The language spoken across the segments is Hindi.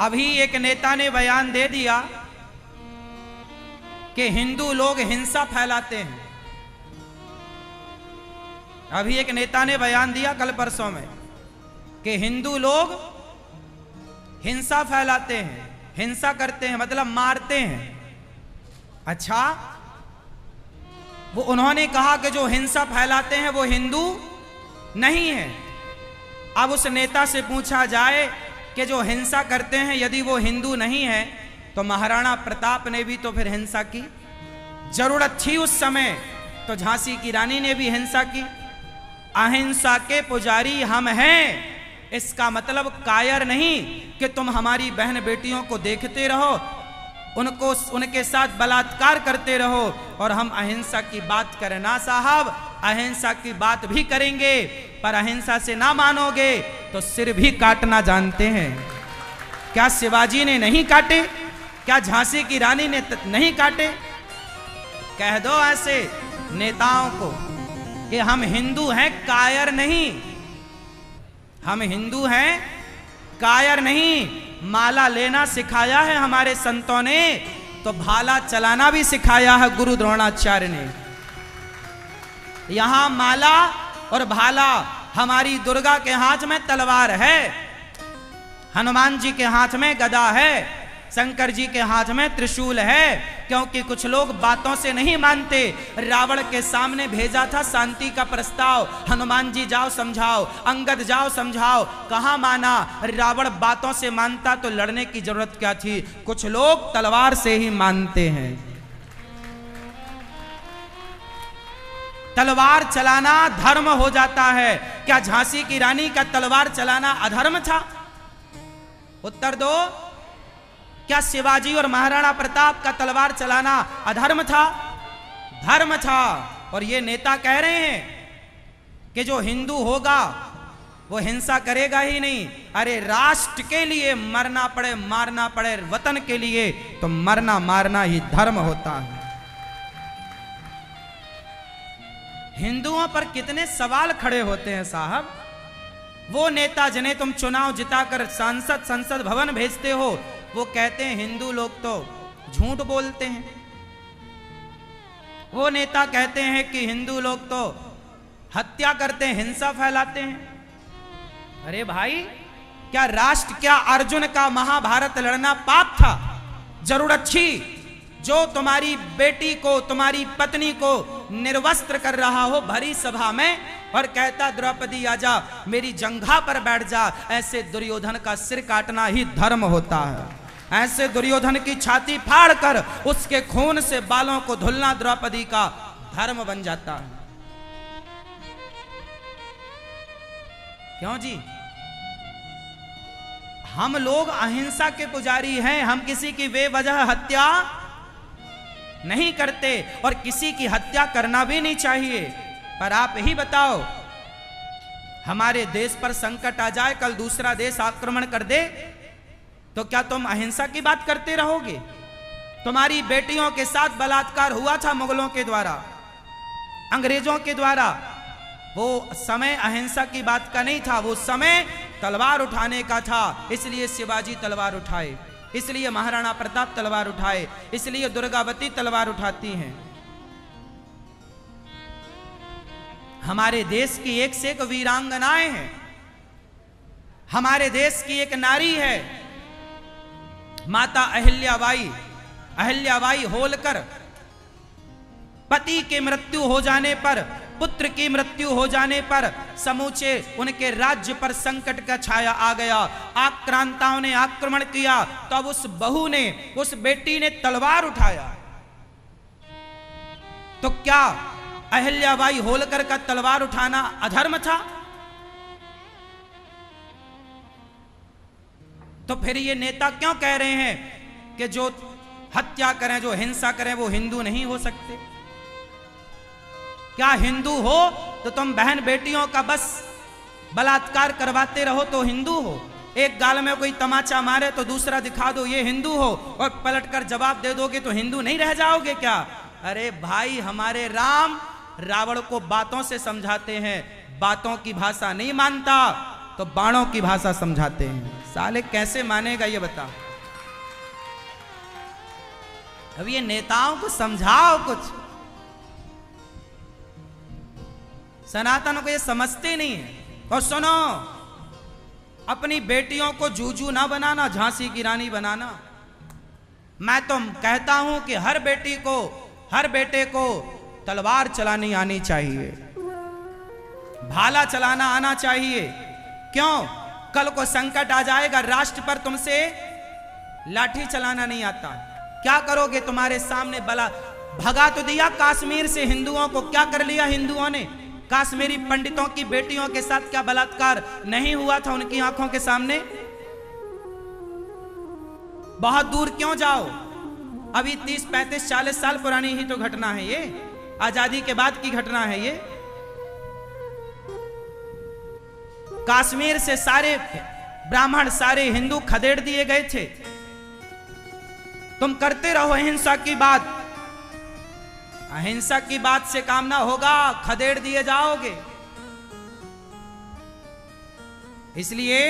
अभी एक नेता ने बयान दे दिया कि हिंदू लोग हिंसा फैलाते हैं। अभी एक नेता ने बयान दिया कल परसों में कि हिंदू लोग हिंसा फैलाते हैं, हिंसा करते हैं, मतलब मारते हैं। अच्छा, वो उन्होंने कहा कि जो हिंसा फैलाते हैं वो हिंदू नहीं है। अब उस नेता से पूछा जाए कि जो हिंसा करते हैं यदि वो हिंदू नहीं है तो महाराणा प्रताप ने भी तो फिर हिंसा की, जरूरत थी उस समय तो झांसी की रानी ने भी हिंसा की। अहिंसा के पुजारी हम हैं, इसका मतलब कायर नहीं कि तुम हमारी बहन बेटियों को देखते रहो, उनको उनके साथ बलात्कार करते रहो और हम अहिंसा की बात करें। ना साहब, अहिंसा की बात भी करेंगे, पर अहिंसा से ना मानोगे तो सिर भी काटना जानते हैं। क्या शिवाजी ने नहीं काटे? क्या झांसी की रानी ने नहीं काटे? कह दो ऐसे नेताओं को कि हम हिंदू हैं, कायर नहीं। हम हिंदू हैं, कायर नहीं। माला लेना सिखाया है हमारे संतों ने, तो भाला चलाना भी सिखाया है गुरु द्रोणाचार्य ने। यहां माला और भाला, हमारी दुर्गा के हाथ में तलवार है, हनुमान जी के हाथ में गदा है, शंकर जी के हाथ में त्रिशूल है। क्योंकि कुछ लोग बातों से नहीं मानते। रावण के सामने भेजा था शांति का प्रस्ताव, हनुमान जी जाओ समझाओ, अंगद जाओ समझाओ, कहां माना? रावण बातों से मानता तो लड़ने की जरूरत क्या थी? कुछ लोग तलवार से ही मानते हैं। तलवार चलाना धर्म हो जाता है। क्या झांसी की रानी का तलवार चलाना अधर्म था? उत्तर दो। क्या शिवाजी और महाराणा प्रताप का तलवार चलाना अधर्म था? धर्म था। और ये नेता कह रहे हैं कि जो हिंदू होगा वो हिंसा करेगा ही नहीं। अरे राष्ट्र के लिए मरना पड़े मारना पड़े, वतन के लिए तो मरना मारना ही धर्म होता है। हिंदुओं पर कितने सवाल खड़े होते हैं साहब। वो नेता जिन्हें तुम चुनाव जिताकर सांसद संसद भवन भेजते हो, वो कहते हैं हिंदू लोग तो झूठ बोलते हैं। वो नेता कहते हैं कि हिंदू लोग तो हत्या करते हैं, हिंसा फैलाते हैं। अरे भाई, क्या राष्ट्र, क्या अर्जुन का महाभारत लड़ना पाप था? जरूरत थी? जो तुम्हारी बेटी को, तुम्हारी पत्नी को निर्वस्त्र कर रहा हो भरी सभा में और कहता द्रौपदी आजा, मेरी जंघा पर बैठ जा, ऐसे दुर्योधन का सिर काटना ही धर्म होता है। ऐसे दुर्योधन की छाती फाड़ कर उसके खून से बालों को धुलना द्रौपदी का धर्म बन जाता है। क्यों जी? हम लोग अहिंसा के पुजारी हैं, हम किसी की बेवजह हत्या नहीं करते और किसी की हत्या करना भी नहीं चाहिए। पर आप ही बताओ, हमारे देश पर संकट आ जाए, कल दूसरा देश आक्रमण कर दे, तो क्या तुम अहिंसा की बात करते रहोगे? तुम्हारी बेटियों के साथ बलात्कार हुआ था मुगलों के द्वारा, अंग्रेजों के द्वारा। वो समय अहिंसा की बात का नहीं था, वो समय तलवार उठाने का था। इसलिए शिवाजी तलवार उठाए, इसलिए महाराणा प्रताप तलवार उठाए, इसलिए दुर्गावती तलवार उठाती हैं। हमारे देश की एक से एक वीरांगनाएं हैं। हमारे देश की एक नारी है माता अहिल्याबाई। अहिल्याबाई होलकर पति की मृत्यु हो जाने पर, पुत्र की मृत्यु हो जाने पर समूचे उनके राज्य पर संकट का छाया आ गया। आक्रांताओं ने आक्रमण किया, तब उस बहू ने, उस बेटी ने तलवार उठाया। तो क्या अहिल्याबाई होलकर का तलवार उठाना अधर्म था? तो फिर ये नेता क्यों कह रहे हैं कि जो हत्या करें, जो हिंसा करें, वो हिंदू नहीं हो सकते? क्या हिंदू हो तो तुम बहन बेटियों का बस बलात्कार करवाते रहो तो हिंदू हो? एक गाल में कोई तमाचा मारे तो दूसरा दिखा दो ये हिंदू हो, और पलटकर जवाब दे दोगे तो हिंदू नहीं रह जाओगे क्या? अरे भाई, हमारे राम रावण को बातों से समझाते हैं, बातों की भाषा नहीं मानता तो बाणों की भाषा समझाते हैं। साले कैसे मानेगा ये बता। अब ये नेताओं को समझाओ कुछ, सनातन को ये समझते नहीं है। और सुनो, अपनी बेटियों को जूजू ना बनाना, झांसी की रानी बनाना। मैं तो कहता हूं कि हर बेटी को, हर बेटे को तलवार चलानी आनी चाहिए, भाला चलाना आना चाहिए। क्यों? कल को संकट आ जाएगा, राष्ट्र पर तुमसे लाठी चलाना नहीं आता, क्या करोगे? तुम्हारे सामने बला भगा तो दिया कश्मीर से हिंदुओं को, क्या कर लिया हिंदुओं ने? कश्मीरी पंडितों की बेटियों के साथ क्या बलात्कार नहीं हुआ था उनकी आंखों के सामने? बहुत दूर क्यों जाओ, अभी 30, 35, 40 साल पुरानी ही तो घटना है ये, आजादी के बाद की घटना है ये। कश्मीर से सारे ब्राह्मण, सारे हिंदू खदेड़ दिए गए थे। तुम करते रहो अहिंसा की बात, अहिंसा की बात से काम ना होगा, खदेड़ दिए जाओगे। इसलिए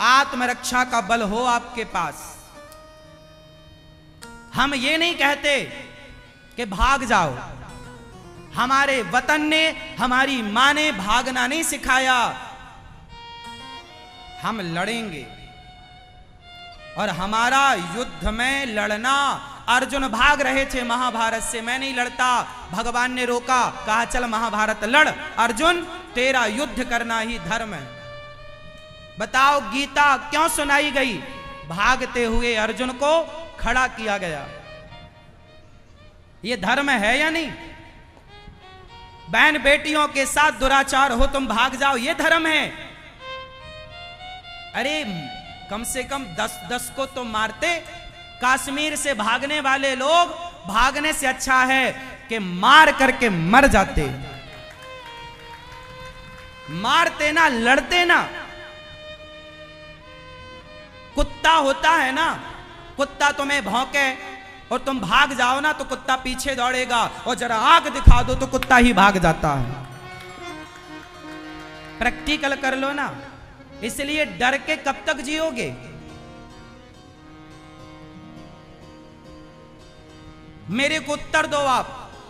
आत्मरक्षा का बल हो आपके पास। हम ये नहीं कहते कि भाग जाओ, हमारे वतन ने, हमारी मां ने भागना नहीं सिखाया। हम लड़ेंगे और हमारा युद्ध में लड़ना, अर्जुन भाग रहे थे महाभारत से, मैं नहीं लड़ता, भगवान ने रोका, कहा चल महाभारत लड़ अर्जुन, तेरा युद्ध करना ही धर्म है। बताओ गीता क्यों सुनाई गई? भागते हुए अर्जुन को खड़ा किया गया। ये धर्म है या नहीं? बहन बेटियों के साथ दुराचार हो, तुम भाग जाओ, ये धर्म है? अरे कम से कम 10 को तो मारते। कश्मीर से भागने वाले लोग, भागने से अच्छा है कि मार करके मर जाते। मारते ना, लड़ते ना। कुत्ता होता है ना, कुत्ता तुम्हें भौंके और तुम भाग जाओ ना तो कुत्ता पीछे दौड़ेगा, और जरा आंख दिखा दो तो कुत्ता ही भाग जाता है। प्रैक्टिकल कर लो ना। इसलिए डर के कब तक जियोगे? मेरे को उत्तर दो आप।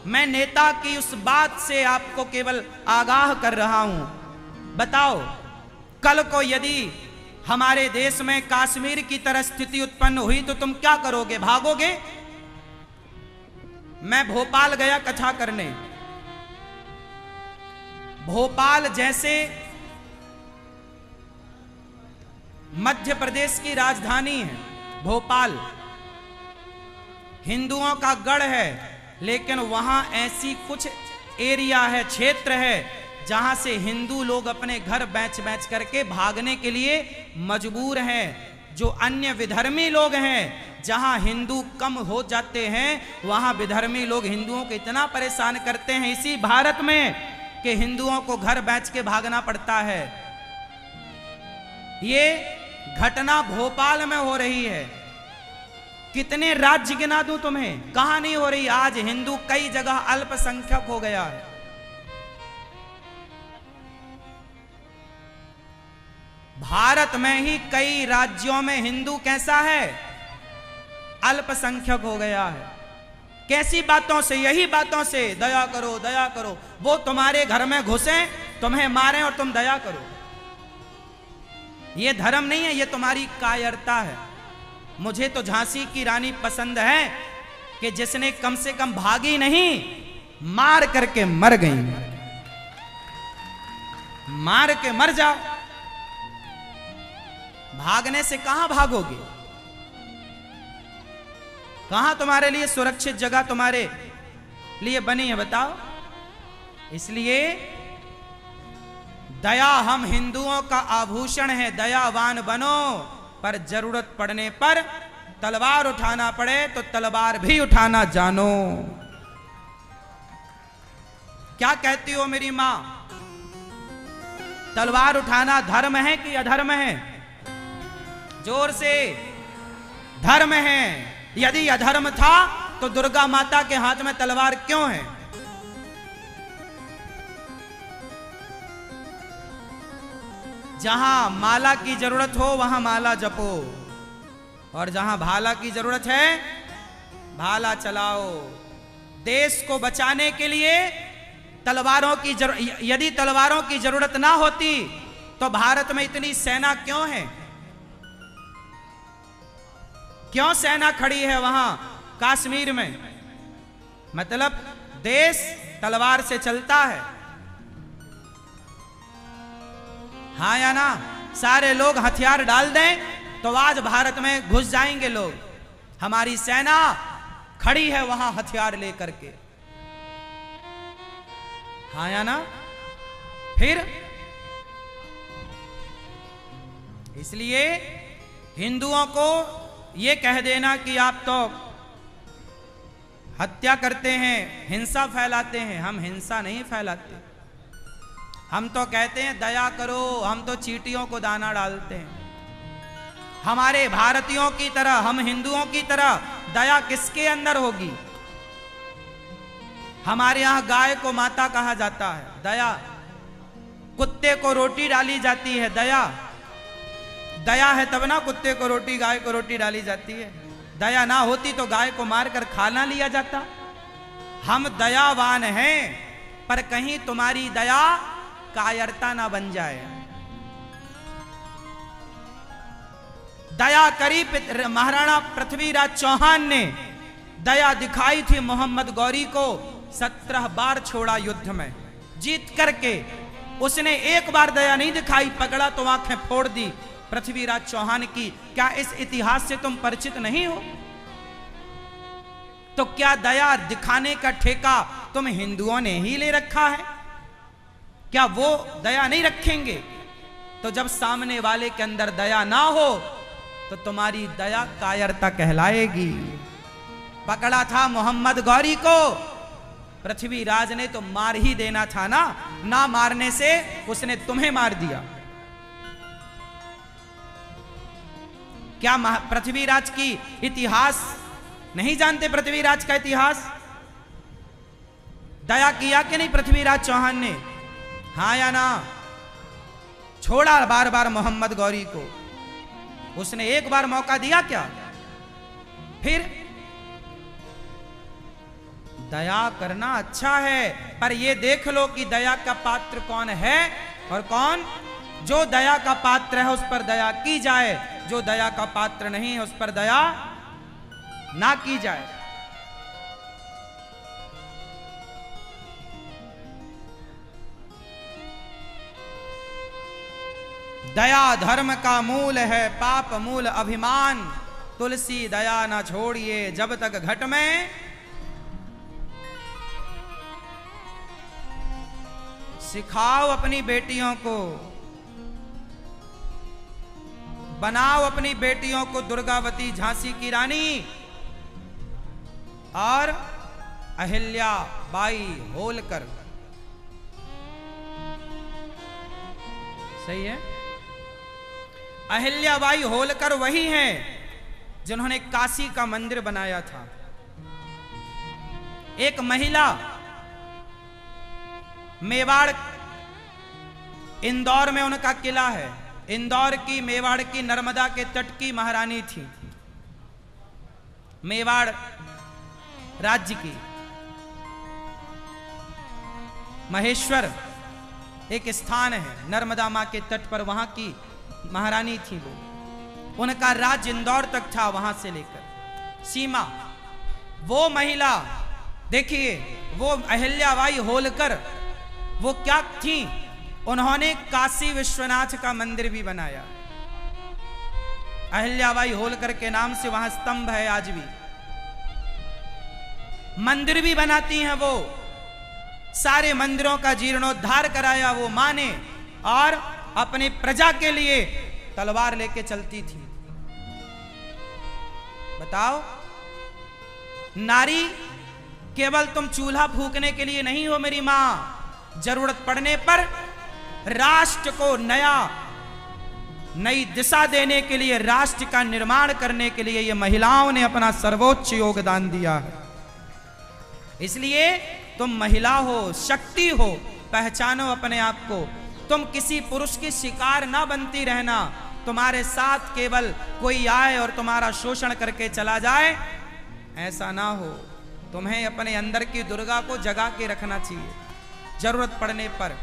मैं नेता की उस बात से आपको केवल आगाह कर रहा हूं। बताओ, कल को यदि हमारे देश में कश्मीर की तरह स्थिति उत्पन्न हुई तो तुम क्या करोगे? भागोगे? मैं भोपाल गया कथा करने। भोपाल जैसे मध्य प्रदेश की राजधानी है भोपाल, हिंदुओं का गढ़ है, लेकिन वहां ऐसी कुछ एरिया है, क्षेत्र है, जहां से हिंदू लोग अपने घर बेच बेच करके भागने के लिए मजबूर हैं। जो अन्य विधर्मी लोग हैं, जहां हिंदू कम हो जाते हैं, वहां विधर्मी लोग हिंदुओं को इतना परेशान करते हैं इसी भारत में कि हिंदुओं को घर बेच के भागना पड़ता है। ये घटना भोपाल में हो रही है। कितने राज्य गिना दूं तुम्हें, कहां नहीं हो रही? आज हिंदू कई जगह अल्पसंख्यक हो गया है। भारत में ही कई राज्यों में हिंदू कैसा है? अल्पसंख्यक हो गया है। कैसी बातों से? यही बातों से, दया करो दया करो। वो तुम्हारे घर में घुसे, तुम्हें मारें और तुम दया करो। ये धर्म नहीं है, ये तुम्हारी कायरता है। मुझे तो झांसी की रानी पसंद है कि जिसने कम से कम भागी नहीं, मार करके मर गई। मार के मर जाओ। भागने से कहां भागोगे? कहां तुम्हारे लिए सुरक्षित जगह तुम्हारे लिए बनी है? बताओ। इसलिए दया हम हिंदुओं का आभूषण है। दयावान बनो, पर जरूरत पड़ने पर तलवार उठाना पड़े तो तलवार भी उठाना जानो। क्या कहती हो मेरी मां? तलवार उठाना धर्म है कि अधर्म है? जोर से। धर्म है। यदि अधर्म था तो दुर्गा माता के हाथ में तलवार क्यों है? जहां माला की जरूरत हो वहां माला जपो, और जहां भाला की जरूरत है भाला चलाओ। देश को बचाने के लिए तलवारों की यदि तलवारों की जरूरत ना होती तो भारत में इतनी सेना क्यों है? क्यों सेना खड़ी है वहां कश्मीर में? मतलब देश तलवार से चलता है, हाँ या ना? सारे लोग हथियार डाल दें तो आज भारत में घुस जाएंगे लोग। हमारी सेना खड़ी है वहां हथियार लेकर के, हाँ या ना? फिर इसलिए हिंदुओं को यह कह देना कि आप तो हत्या करते हैं, हिंसा फैलाते हैं, हम हिंसा नहीं फैलाते। हम तो कहते हैं दया करो, हम तो चींटियों को दाना डालते हैं। हमारे भारतीयों की तरह, हम हिंदुओं की तरह दया किसके अंदर होगी? हमारे यहां गाय को माता कहा जाता है, दया। कुत्ते को रोटी डाली जाती है, दया। दया है तब ना कुत्ते को रोटी, गाय को रोटी डाली जाती है। दया ना होती तो गाय को मारकर खाना लिया जाता। हम दयावान हैं, पर कहीं तुम्हारी दया कायरता ना बन जाए। दया करी महाराणा पृथ्वीराज चौहान ने, दया दिखाई थी मोहम्मद गौरी को। 17 बार छोड़ा युद्ध में, जीत करके उसने एक बार दया नहीं दिखाई, पकड़ा तो आंखें फोड़ दी पृथ्वीराज चौहान की। क्या इस इतिहास से तुम परिचित नहीं हो? तो क्या दया दिखाने का ठेका तुम हिंदुओं ने ही ले रखा है? क्या वो दया नहीं रखेंगे? तो जब सामने वाले के अंदर दया ना हो तो तुम्हारी दया कायरता कहलाएगी। पकड़ा था मोहम्मद गौरी को, पृथ्वीराज ने तो मार ही देना था ना, ना मारने से उसने तुम्हें मार दिया। क्या पृथ्वीराज की इतिहास नहीं जानते? पृथ्वीराज का इतिहास दया किया कि नहीं पृथ्वीराज चौहान ने? हाँ या ना? छोड़ा बार बार मोहम्मद गौरी को, उसने एक बार मौका दिया क्या? फिर दया करना अच्छा है, पर यह देख लो कि दया का पात्र कौन है और कौन। जो दया का पात्र है उस पर दया की जाए, जो दया का पात्र नहीं है उस पर दया ना की जाए। दया धर्म का मूल है, पाप मूल अभिमान। तुलसी दया ना छोड़िए जब तक घट में। सिखाओ अपनी बेटियों को, बनाओ अपनी बेटियों को दुर्गावती, झांसी की रानी और अहिल्या बाई होलकर। सही है? अहिल्याबाई होलकर वही हैं जिन्होंने काशी का मंदिर बनाया था। एक महिला मेवाड़, इंदौर में उनका किला है। इंदौर की, मेवाड़ की, नर्मदा के तट की महारानी थी। मेवाड़ राज्य की महेश्वर एक स्थान है नर्मदा मां के तट पर, वहां की महारानी थी वो। उनका राज्य इंदौर तक था, वहां से लेकर सीमा। वो महिला देखिए, वो अहिल्याबाई होलकर, वो क्या थी? उन्होंने काशी विश्वनाथ का मंदिर भी बनाया। अहिल्याबाई होलकर के नाम से वहां स्तंभ है, आज भी मंदिर भी बनाती हैं वो। सारे मंदिरों का जीर्णोद्धार कराया वो मां ने, और अपने प्रजा के लिए तलवार लेके चलती थी। बताओ, नारी केवल तुम चूल्हा फूकने के लिए नहीं हो मेरी मां, जरूरत पड़ने पर राष्ट्र को नई दिशा देने के लिए, राष्ट्र का निर्माण करने के लिए ये महिलाओं ने अपना सर्वोच्च योगदान दिया है। इसलिए तुम महिला हो, शक्ति हो, पहचानो अपने आप को। तुम किसी पुरुष की शिकार ना बनती रहना, तुम्हारे साथ केवल कोई आए और तुम्हारा शोषण करके चला जाए, ऐसा ना हो। तुम्हें अपने अंदर की दुर्गा को जगा के रखना चाहिए, जरूरत पड़ने पर